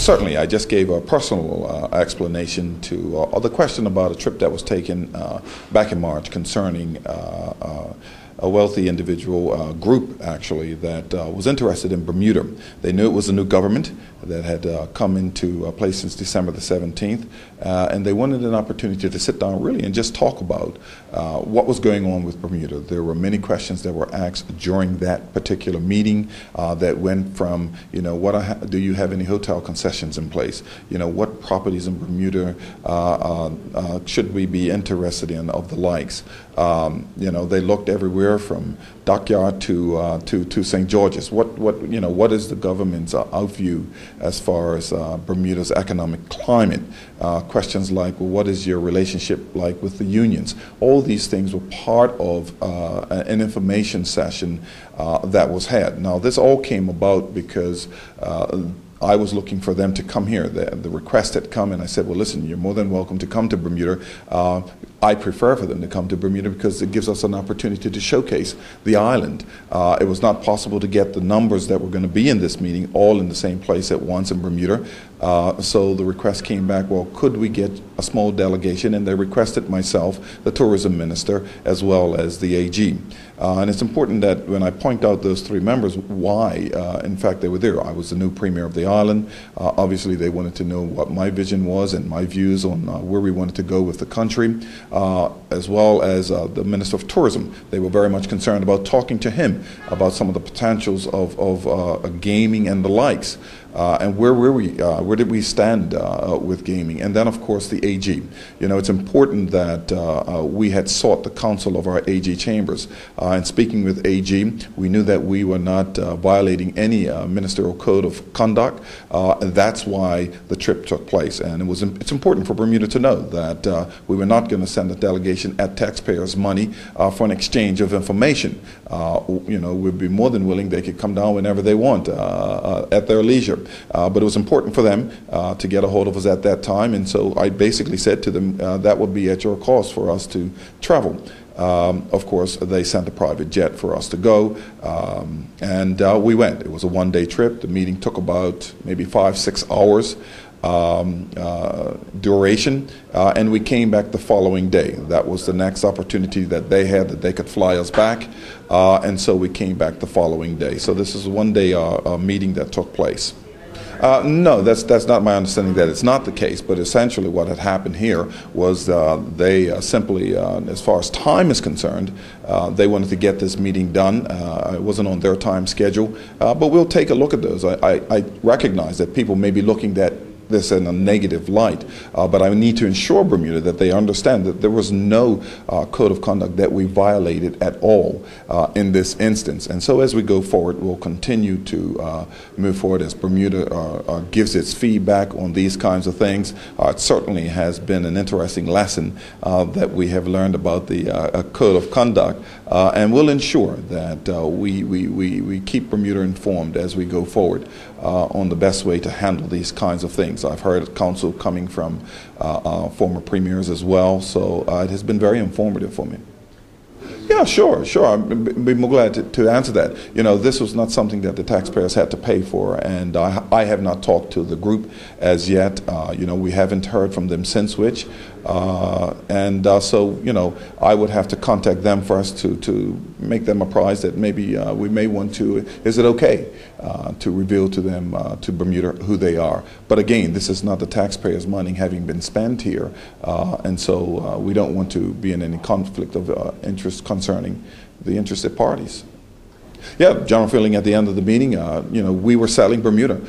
Certainly, I just gave a personal explanation to the question about a trip that was taken back in March concerning a wealthy individual group, actually, that was interested in Bermuda. They knew it was a new government that had come into place since December the 17th, and they wanted an opportunity to sit down really and just talk about what was going on with Bermuda. There were many questions that were asked during that particular meeting that went from, do you have any hotel concessions in place? What properties in Bermuda should we be interested in, of the likes? They looked everywhere from Dockyard to St. George's. What is the government's outview as far as Bermuda's economic climate? Questions like, well, what is your relationship like with the unions? All these things were part of an information session that was had. Now, this all came about because I was looking for them to come here. The request had come, and I said, well, listen, you're more than welcome to come to Bermuda. I prefer for them to come to Bermuda because it gives us an opportunity to showcase the island. It was not possible to get the numbers that were going to be in this meeting all in the same place at once in Bermuda. So the request came back, well, could we get a small delegation? And they requested myself, the tourism minister, as well as the AG. And it's important that when I point out those three members, why, in fact, they were there. I was the new premier of the island. Obviously, they wanted to know what my vision was and my views on where we wanted to go with the country, as well as the Minister of Tourism. They were very much concerned about talking to him about some of the potentials of gaming and the likes. And where were we? Where did we stand with gaming? And then, of course, the AG. It's important that we had sought the counsel of our AG chambers. And speaking with AG, we knew that we were not violating any ministerial code of conduct. And that's why the trip took place. And it's important for Bermuda to know that we were not going to send a delegation at taxpayers' money for an exchange of information. We'd be more than willing. They could come down whenever they want at their leisure. But it was important for them to get a hold of us at that time, and so I basically said to them, that would be at your cost for us to travel. Of course, they sent a private jet for us to go, and we went. It was a one-day trip. The meeting took about maybe 5-6 hours duration, and we came back the following day. That was the next opportunity that they had, that they could fly us back, and so we came back the following day. So this is a one-day meeting that took place. No, that's not my understanding that it's not the case, but essentially what had happened here was they simply, as far as time is concerned, they wanted to get this meeting done. It wasn't on their time schedule, but we'll take a look at those. I recognize that people may be looking at this in a negative light, but I need to ensure Bermuda that they understand that there was no code of conduct that we violated at all in this instance. And so as we go forward, we'll continue to move forward as Bermuda gives its feedback on these kinds of things. It certainly has been an interesting lesson that we have learned about the code of conduct, and we'll ensure that we keep Bermuda informed as we go forward on the best way to handle these kinds of things. I've heard counsel coming from former premiers as well, so it has been very informative for me. Yeah, sure. I'd be more glad to answer that. This was not something that the taxpayers had to pay for, and I have not talked to the group as yet. We haven't heard from them since which. So I would have to contact them first to make them apprised that maybe we may want to, is it okay to reveal to them, to Bermuda, who they are. But again, this is not the taxpayers' money having been spent here, and so we don't want to be in any conflict of interest concerning the interested parties. Yeah, general feeling at the end of the meeting, we were selling Bermuda.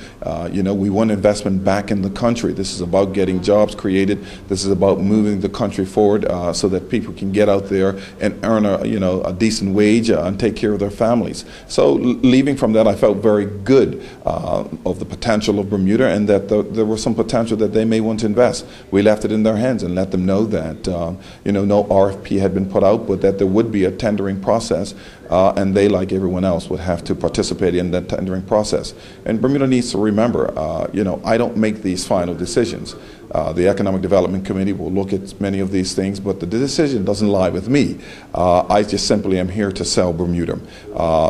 We want investment back in the country. This is about getting jobs created. This is about moving the country forward so that people can get out there and earn a decent wage and take care of their families. So leaving from that, I felt very good of the potential of Bermuda, and that there was some potential that they may want to invest. We left it in their hands and let them know that no RFP had been put out, but that there would be a tendering process, and they, like everyone else, would have to participate in that tendering process. And Bermuda needs to remember, I don't make these final decisions. The Economic Development Committee will look at many of these things, but the decision doesn't lie with me. I just simply am here to sell Bermuda.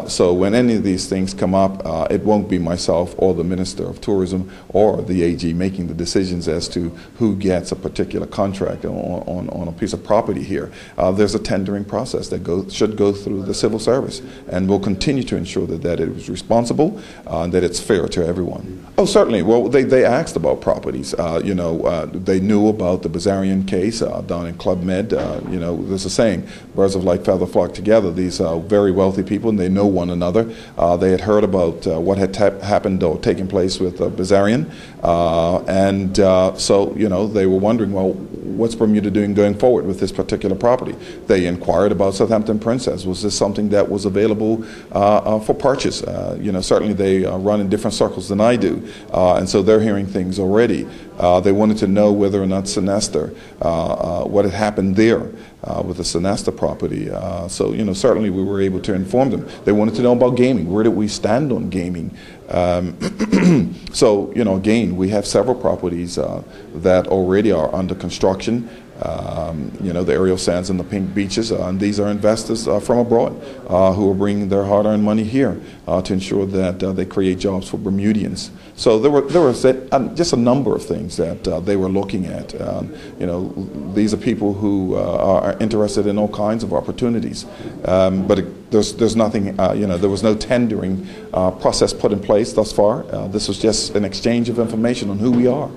So when any of these things come up, it won't be myself or the Minister of Tourism or the AG making the decisions as to who gets a particular contract on a piece of property here. There's a tendering process that should go through the civil service, and we'll continue to ensure that it is responsible and that it's fair to everyone. Oh, certainly. Well, they asked about properties. They knew about the Bazarian case down in Club Med. There's a saying, birds of like feather flock together. These are very wealthy people, and they know one another. They had heard about what had happened or taken place with Bazarian, so they were wondering, well, what's Bermuda doing going forward with this particular property? They inquired about Southampton Princess. Was this something that was available for purchase? Certainly they run in different circles than I do, and so they're hearing things already. They wanted to know whether or not Sonesta, what had happened there with the Sonesta property. Certainly we were able to inform them. They wanted to know about gaming. Where did we stand on gaming? Again, we have several properties that already are under construction. The Ariel Sands and the Pink Beaches, and these are investors from abroad who are bringing their hard-earned money here to ensure that they create jobs for Bermudians. So there was just a number of things that they were looking at. These are people who are interested in all kinds of opportunities, but there's nothing. There was no tendering process put in place thus far. This was just an exchange of information on who we are.